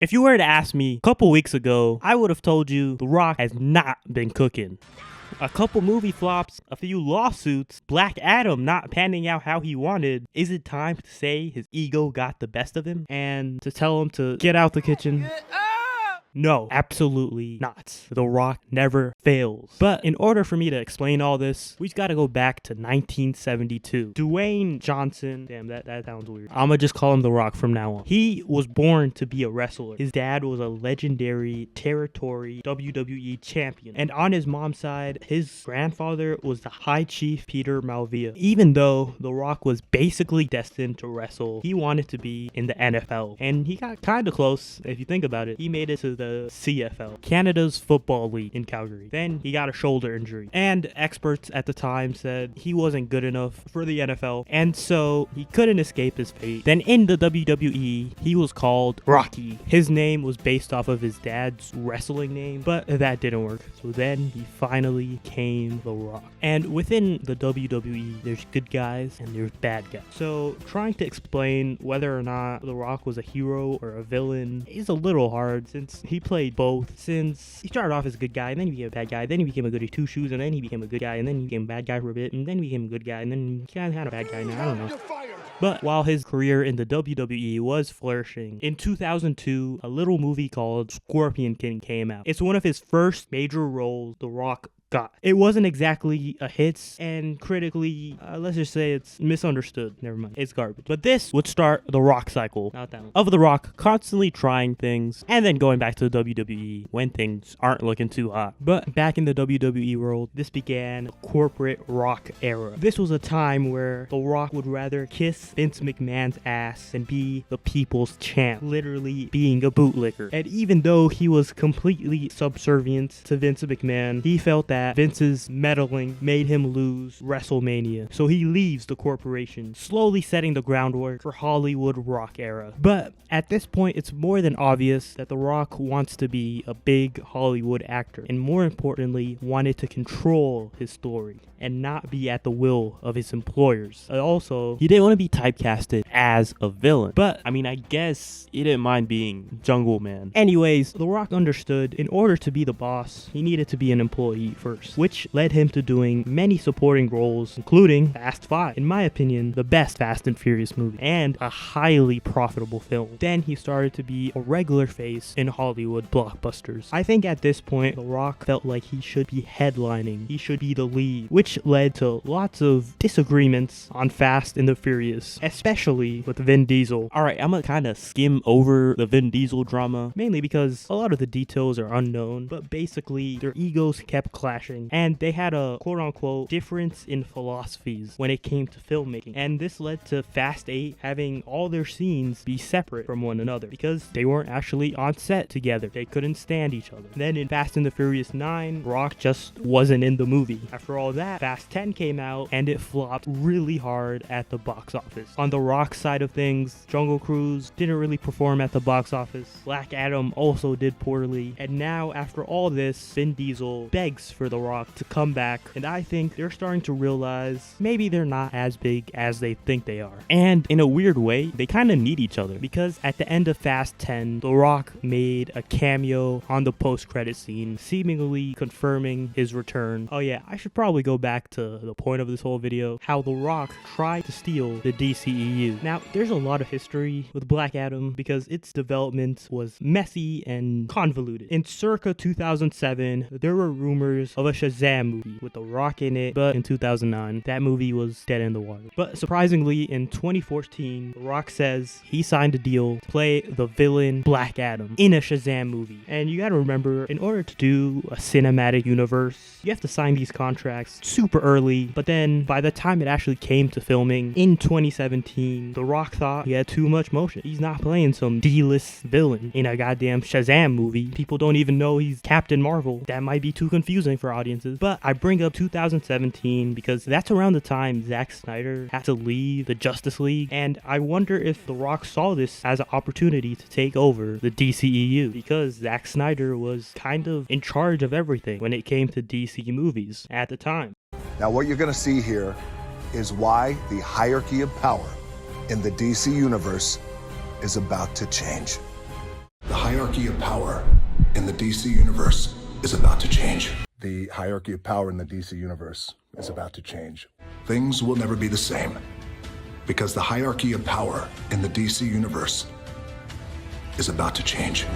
If you were to ask me a couple weeks ago, I would have told you The Rock has not been cooking. A couple movie flops, a few lawsuits, Black Adam not panning out how he wanted. Is it time to say his ego got the best of him? And to tell him to get out the kitchen? No, absolutely not. The Rock never fails. But in order for me to explain all this, we've got to go back to 1972. Dwayne Johnson, damn, that sounds weird. I'ma just call him The Rock from now on. He was born to be a wrestler. His dad was a legendary territory WWE champion. And on his mom's side, his grandfather was the High Chief Peter Malvia. Even though The Rock was basically destined to wrestle, he wanted to be in the NFL. And he got kind of close, if you think about it. He made it to the CFL, Canada's football league in Calgary. Then he got a shoulder injury, and experts at the time said he wasn't good enough for the NFL, and so he couldn't escape his fate. Then in the WWE, he was called Rocky. His name was based off of his dad's wrestling name, but that didn't work. So then he finally became The Rock. And within the WWE, there's good guys and there's bad guys. So trying to explain whether or not The Rock was a hero or a villain is a little hard, since he played both. Since he started off as a good guy, and then he became a bad guy, then he became a goody two shoes, and then he became a good guy, and then he became a bad guy for a bit, and then he became a good guy, and then he kind of a bad guy now, I don't know. But while his career in the WWE was flourishing, in 2002, a little movie called Scorpion King came out. It's one of his first major roles The Rock got. It wasn't exactly a hit, and critically, let's just say it's misunderstood. Never mind, it's garbage. But this would start the Rock cycle, not that one, of The Rock constantly trying things and then going back to the WWE when things aren't looking too hot. But back in the WWE world, this began the corporate Rock era. This was a time where The Rock would rather kiss Vince McMahon's ass than be the people's champ, literally being a bootlicker. And even though he was completely subservient to Vince McMahon, he felt that Vince's meddling made him lose WrestleMania. So he leaves the corporation, slowly setting the groundwork for Hollywood Rock era. But at this point, it's more than obvious that The Rock wants to be a big Hollywood actor, and more importantly, wanted to control his story and not be at the will of his employers. Also, he didn't want to be typecasted as a villain. But, I mean, I guess he didn't mind being Jungle Man. Anyways, The Rock understood in order to be the boss, he needed to be an employee first, which led him to doing many supporting roles, including Fast 5, in my opinion, the best Fast and Furious movie, and a highly profitable film. Then he started to be a regular face in Hollywood blockbusters. I think at this point, The Rock felt like he should be headlining, he should be the lead, which led to lots of disagreements on Fast and the Furious, especially with Vin Diesel. Alright, I'm gonna kind of skim over the Vin Diesel drama, mainly because a lot of the details are unknown, but basically their egos kept clashing, and they had a quote-unquote difference in philosophies when it came to filmmaking, and this led to Fast 8 having all their scenes be separate from one another because they weren't actually on set together. They couldn't stand each other. Then in Fast and the Furious 9, Rock just wasn't in the movie. After all that, Fast 10 came out and it flopped really hard at the box office. On the Rock side of things, Jungle Cruise didn't really perform at the box office. Black Adam also did poorly, and now after all this, Vin Diesel begs for The Rock to come back, and I think they're starting to realize maybe they're not as big as they think they are. And in a weird way, they kind of need each other, because at the end of Fast 10, The Rock made a cameo on the post-credit scene, seemingly confirming his return. Oh yeah, I should probably go back to the point of this whole video, how The Rock tried to steal the DCEU. Now, there's a lot of history with Black Adam because its development was messy and convoluted. In circa 2007, there were rumors of a Shazam movie with The Rock in it, but in 2009, that movie was dead in the water. But surprisingly, in 2014, The Rock says he signed a deal to play the villain Black Adam in a Shazam movie. And you gotta remember, in order to do a cinematic universe, you have to sign these contracts super early, but then by the time it actually came to filming in 2017, The Rock thought he had too much motion. He's not playing some D-list villain in a goddamn Shazam movie. People don't even know he's Captain Marvel. That might be too confusing for audiences. But I bring up 2017 because that's around the time Zack Snyder had to leave the Justice League, and I wonder if The Rock saw this as an opportunity to take over the DCEU, because Zack Snyder was kind of in charge of everything when it came to DC movies at the time. Now what you're going to see here is why the hierarchy of power in the DC universe is about to change. The hierarchy of power in the DC universe is about to change. The hierarchy of power in the DC universe is about to change. Things will never be the same because the hierarchy of power in the DC universe is about to change.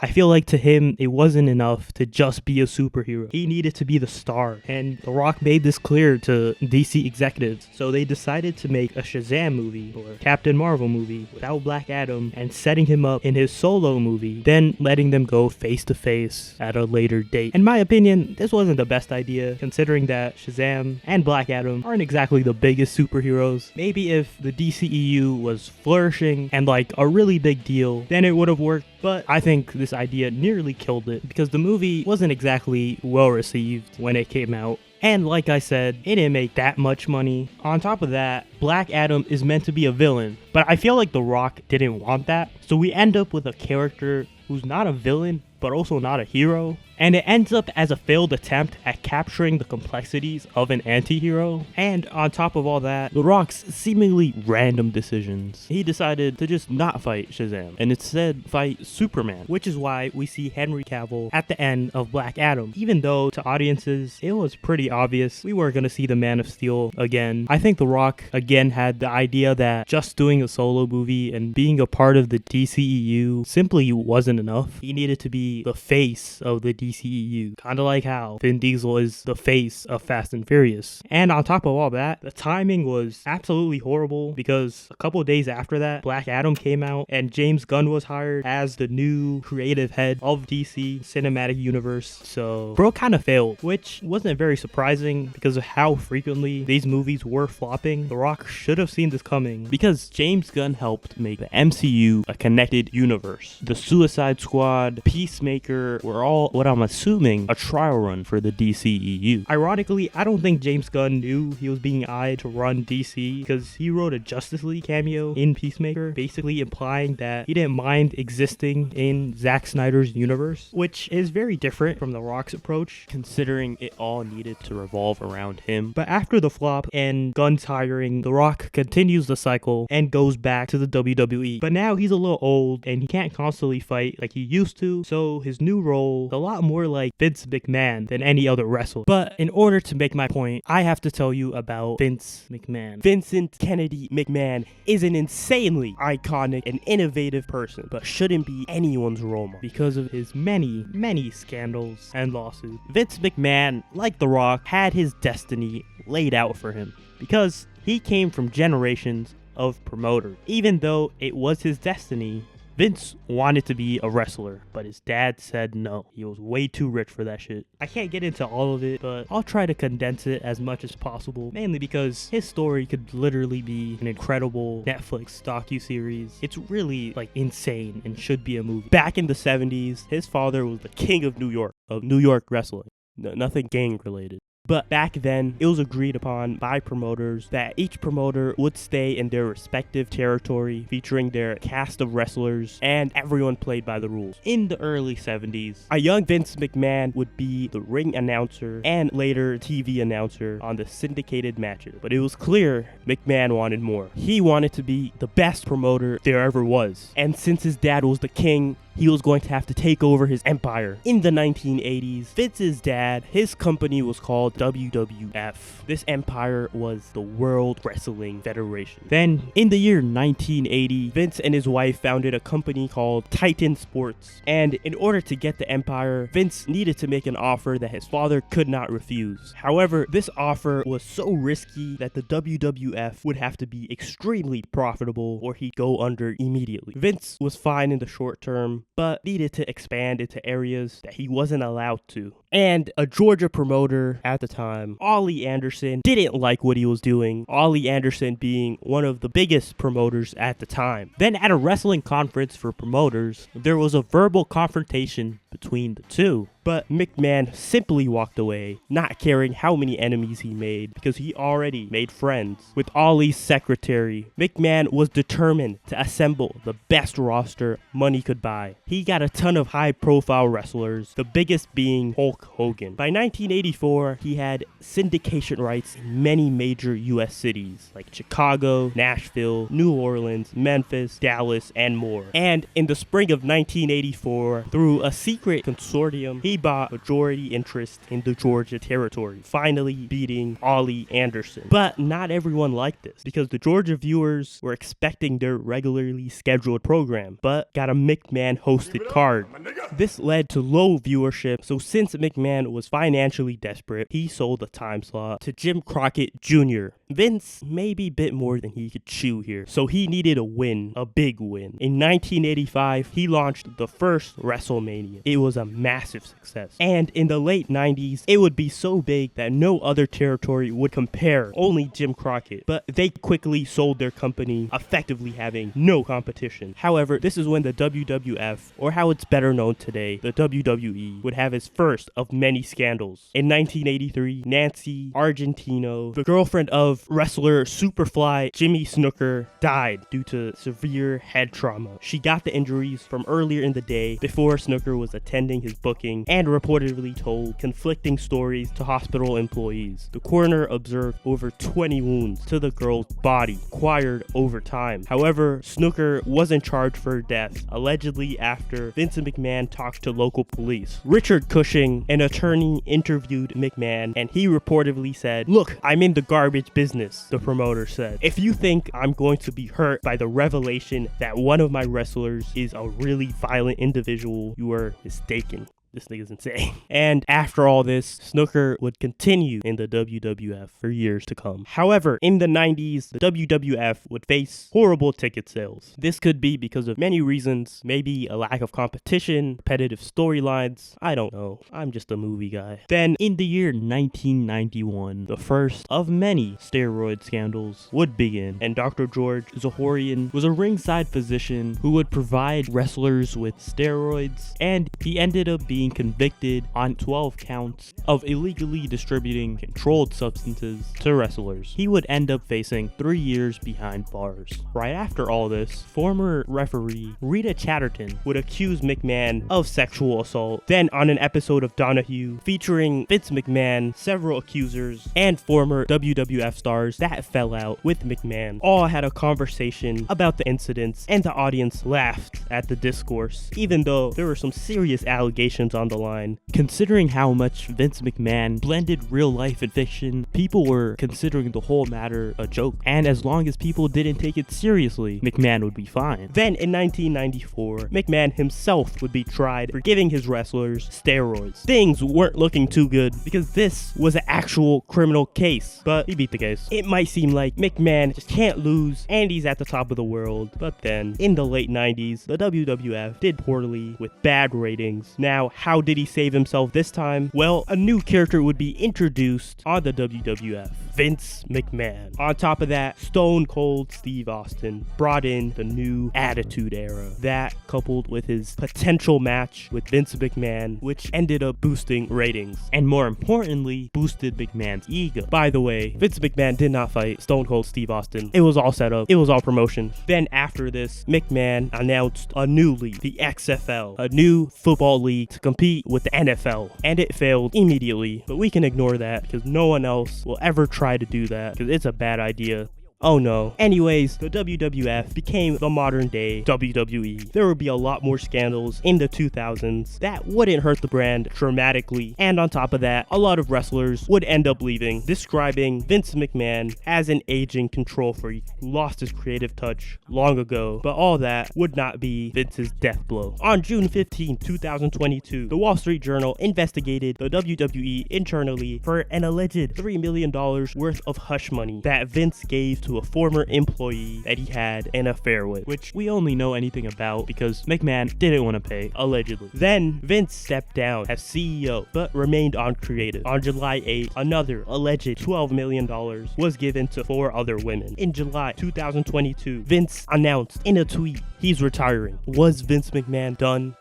I feel like to him, it wasn't enough to just be a superhero. He needed to be the star. And The Rock made this clear to DC executives. So they decided to make a Shazam movie or Captain Marvel movie without Black Adam and setting him up in his solo movie, then letting them go face to face at a later date. In my opinion, this wasn't the best idea considering that Shazam and Black Adam aren't exactly the biggest superheroes. Maybe if the DCEU was flourishing and like a really big deal, then it would have worked. But I think this idea nearly killed it because the movie wasn't exactly well received when it came out. And like I said, it didn't make that much money. On top of that, Black Adam is meant to be a villain, but I feel like The Rock didn't want that. So we end up with a character who's not a villain, but also not a hero. And it ends up as a failed attempt at capturing the complexities of an anti-hero. And on top of all that, The Rock's seemingly random decisions. He decided to just not fight Shazam and instead fight Superman, which is why we see Henry Cavill at the end of Black Adam. Even though to audiences, it was pretty obvious we were gonna see the Man of Steel again. I think The Rock again had the idea that just doing a solo movie and being a part of the DCEU simply wasn't enough. He needed to be the face of the DCEU, kind of like how Vin Diesel is the face of Fast and Furious. And on top of all that, the timing was absolutely horrible because a couple of days after that, Black Adam came out and James Gunn was hired as the new creative head of DC Cinematic Universe. So bro kind of failed, which wasn't very surprising because of how frequently these movies were flopping. The Rock should have seen this coming because James Gunn helped make the MCU a connected universe. The Suicide Squad, Peacemaker were all what I'm assuming a trial run for the DCEU. Ironically, I don't think James Gunn knew he was being eyed to run DC because he wrote a Justice League cameo in Peacemaker, basically implying that he didn't mind existing in Zack Snyder's universe, which is very different from The Rock's approach, considering it all needed to revolve around him. But after the flop and Gunn's hiring, The Rock continues the cycle and goes back to the WWE. But now he's a little old and he can't constantly fight like he used to, so his new role is a lot more like Vince McMahon than any other wrestler. But in order to make my point, I have to tell you about Vince McMahon. Vincent Kennedy McMahon is an insanely iconic and innovative person, but shouldn't be anyone's role model because of his many scandals and lawsuits. Vince McMahon, like The Rock, had his destiny laid out for him because he came from generations of promoters. Even though it was his destiny, Vince wanted to be a wrestler, but his dad said no. He was way too rich for that shit. I can't get into all of it, but I'll try to condense it as much as possible, mainly because his story could literally be an incredible Netflix docuseries. It's really like insane and should be a movie. Back in the 70s, his father was the king of New York wrestling. Nothing gang related. But back then, it was agreed upon by promoters that each promoter would stay in their respective territory, featuring their cast of wrestlers, and everyone played by the rules. In the early 70s, a young Vince McMahon would be the ring announcer and later TV announcer on the syndicated matches. But it was clear McMahon wanted more. He wanted to be the best promoter there ever was. And since his dad was the king, he was going to have to take over his empire. In the 1980s, Vince's dad, his company was called WWF. This empire was the World Wrestling Federation. Then, in the year 1980, Vince and his wife founded a company called Titan Sports. And in order to get the empire, Vince needed to make an offer that his father could not refuse. However, this offer was so risky that the WWF would have to be extremely profitable or he'd go under immediately. Vince was fine in the short term, but needed to expand into areas that he wasn't allowed to. And a Georgia promoter at the time, Ollie Anderson, didn't like what he was doing. Ollie Anderson being one of the biggest promoters at the time. Then at a wrestling conference for promoters, there was a verbal confrontation between the two. But McMahon simply walked away, not caring how many enemies he made, because he already made friends with Ali's secretary. McMahon was determined to assemble the best roster money could buy. He got a ton of high-profile wrestlers, the biggest being Hulk Hogan. By 1984, he had syndication rights in many major U.S. cities, like Chicago, Nashville, New Orleans, Memphis, Dallas, and more. And in the spring of 1984, through a secret consortium, he bought majority interest in the Georgia territory, finally beating Ollie Anderson. But not everyone liked this, because the Georgia viewers were expecting their regularly scheduled program, but got a McMahon-hosted card. This led to low viewership, so since McMahon was financially desperate, he sold the time slot to Jim Crockett Jr. Vince maybe bit more than he could chew here, so he needed a win, a big win. In 1985, he launched the first WrestleMania. It was a massive success. And in the late 90s, it would be so big that no other territory would compare, only Jim Crockett. But they quickly sold their company, effectively having no competition. However, this is when the WWF, or how it's better known today, the WWE, would have its first of many scandals. In 1983, Nancy Argentino, the girlfriend of wrestler Superfly Jimmy Snuka, died due to severe head trauma. She got the injuries from earlier in the day before Snuka was attending his booking and reportedly told conflicting stories to hospital employees. The coroner observed over 20 wounds to the girl's body acquired over time. However, Snuka wasn't charged for her death, allegedly after Vince McMahon talked to local police. Richard Cushing, an attorney, interviewed McMahon, and he reportedly said, "Look, I'm in the garbage business," the promoter said. "If you think I'm going to be hurt by the revelation that one of my wrestlers is a really violent individual, you are mistaken." This nigga's insane. And after all this, Snuka would continue in the WWF for years to come. However, in the 90s, the WWF would face horrible ticket sales. This could be because of many reasons, maybe a lack of competition, repetitive storylines, I don't know. I'm just a movie guy. Then, in the year 1991, the first of many steroid scandals would begin, and Dr. George Zahorian was a ringside physician who would provide wrestlers with steroids, and he ended up being convicted on 12 counts of illegally distributing controlled substances to wrestlers. He would end up facing 3 years behind bars. Right after all this, former referee Rita Chatterton would accuse McMahon of sexual assault. Then on an episode of Donahue featuring Vince McMahon, several accusers, and former WWF stars that fell out with McMahon all had a conversation about the incidents, and the audience laughed at the discourse, even though there were some serious allegations on the line. Considering how much Vince McMahon blended real life and fiction, people were considering the whole matter a joke, and as long as people didn't take it seriously, McMahon would be fine. Then in 1994, McMahon himself would be tried for giving his wrestlers steroids. Things weren't looking too good because this was an actual criminal case, but he beat the case. It might seem like McMahon just can't lose and he's at the top of the world, but then in the late 90s, the WWF did poorly with bad ratings. Now, how did he save himself this time? Well, a new character would be introduced on the WWF, Vince McMahon. On top of that, Stone Cold Steve Austin brought in the new Attitude Era. That, coupled with his potential match with Vince McMahon, which ended up boosting ratings, and more importantly, boosted McMahon's ego. By the way, Vince McMahon did not fight Stone Cold Steve Austin. It was all set up. It was all promotion. Then after this, McMahon announced a new league, the XFL, a new football league to compete with the NFL, and it failed immediately, but we can ignore that because no one else will ever try to do that because it's a bad idea. Oh no. Anyways, the WWF became the modern day WWE. There would be a lot more scandals in the 2000s that wouldn't hurt the brand dramatically, and on top of that, a lot of wrestlers would end up leaving, describing Vince McMahon as an aging control freak who lost his creative touch long ago, but all that would not be Vince's death blow. On June 15, 2022, the Wall Street Journal investigated the WWE internally for an alleged $3 million worth of hush money that Vince gave to a former employee that he had an affair with, which we only know anything about because McMahon didn't want to pay, allegedly. Then Vince stepped down as CEO, but remained on creative. On July 8th, another alleged $12 million was given to 4 other women. In July 2022, Vince announced in a tweet he's retiring. Was Vince McMahon done?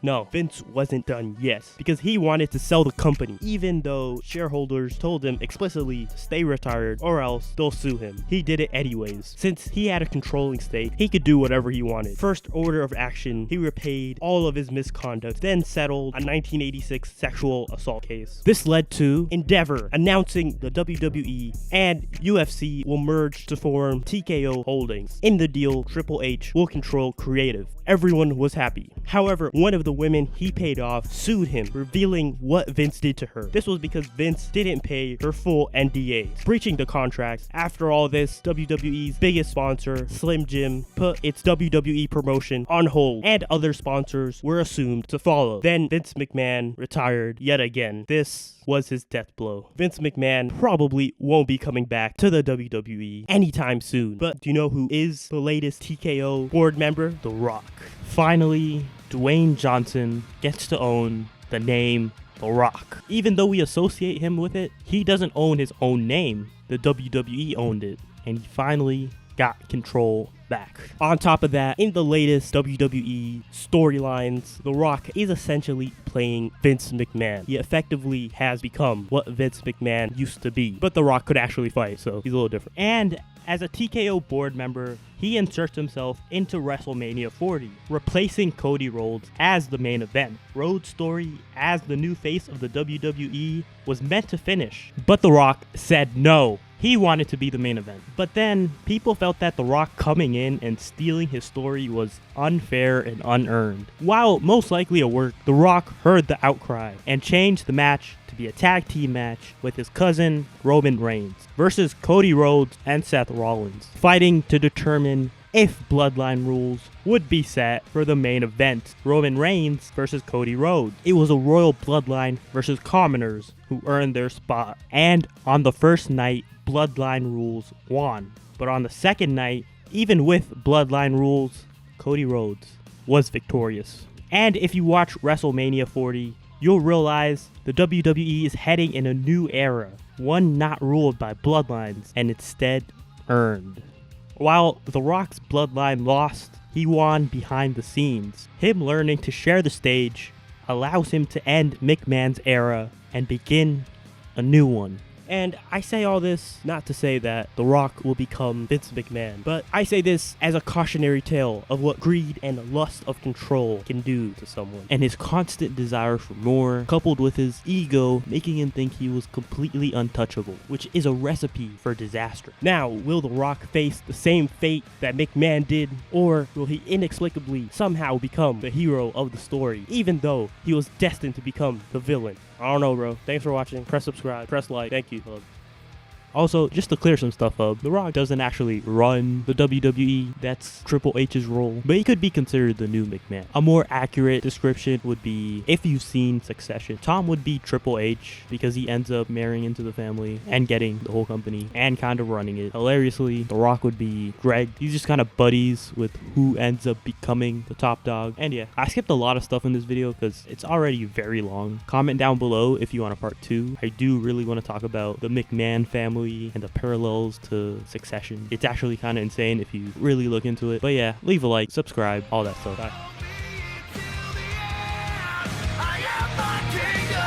No, Vince wasn't done yet because he wanted to sell the company, even though shareholders told him explicitly to stay retired or else they'll sue him. He did it anyways. Since he had a controlling stake, he could do whatever he wanted. First order of action, he repaid all of his misconduct, then settled a 1986 sexual assault case. This led to Endeavor announcing the WWE and UFC will merge to form TKO Holdings. In the deal, Triple H will control creative. Everyone was happy. However, one of the women he paid off sued him, revealing what Vince did to her. This was because Vince didn't pay her full NDAs, breaching the contracts. After all this, WWE's biggest sponsor, Slim Jim, put its WWE promotion on hold, and other sponsors were assumed to follow. Then Vince McMahon retired yet again. This was his death blow. Vince McMahon probably won't be coming back to the WWE anytime soon. But do you know who is the latest TKO board member? The Rock. Finally, Dwayne Johnson gets to own the name The Rock. Even though we associate him with it, he doesn't own his own name. The WWE owned it, and he finally got control back. On top of that, in the latest WWE storylines, The Rock is essentially playing Vince McMahon. He effectively has become what Vince McMahon used to be, but The Rock could actually fight, so he's a little different. And as a TKO board member, he inserts himself into WrestleMania 40, replacing Cody Rhodes as the main event. Rhodes' story as the new face of the WWE was meant to finish, but The Rock said no. He wanted to be the main event. But then, people felt that The Rock coming in and stealing his story was unfair and unearned. While most likely a work, The Rock heard the outcry and changed the match to be a tag team match with his cousin, Roman Reigns, versus Cody Rhodes and Seth Rollins, fighting to determine if bloodline rules would be set for the main event, Roman Reigns versus Cody Rhodes. It was a royal bloodline versus commoners who earned their spot. And on the first night, bloodline rules won. But on the second night, even with bloodline rules, Cody Rhodes was victorious. And if you watch WrestleMania 40, you'll realize the WWE is heading in a new era, one not ruled by bloodlines and instead earned. While The Rock's bloodline lost, he won behind the scenes. Him learning to share the stage allows him to end McMahon's era and begin a new one. And I say all this not to say that The Rock will become Vince McMahon, but I say this as a cautionary tale of what greed and lust of control can do to someone. And his constant desire for more, coupled with his ego, making him think he was completely untouchable, which is a recipe for disaster. Now, will The Rock face the same fate that McMahon did, or will he inexplicably somehow become the hero of the story, even though he was destined to become the villain? I don't know, bro. Thanks for watching. Press subscribe. Press like. Thank you. Also, just to clear some stuff up, The Rock doesn't actually run the WWE. That's Triple H's role, but he could be considered the new McMahon. A more accurate description would be, if you've seen Succession, Tom would be Triple H because he ends up marrying into the family and getting the whole company and kind of running it. Hilariously, The Rock would be Greg. He's just kind of buddies with who ends up becoming the top dog. And yeah, I skipped a lot of stuff in this video because it's already very long. Comment down below if you want a part 2. I do really want to talk about the McMahon family and the parallels to Succession. It's actually kind of insane if you really look into it. But yeah, leave a like, subscribe, all that stuff. Bye.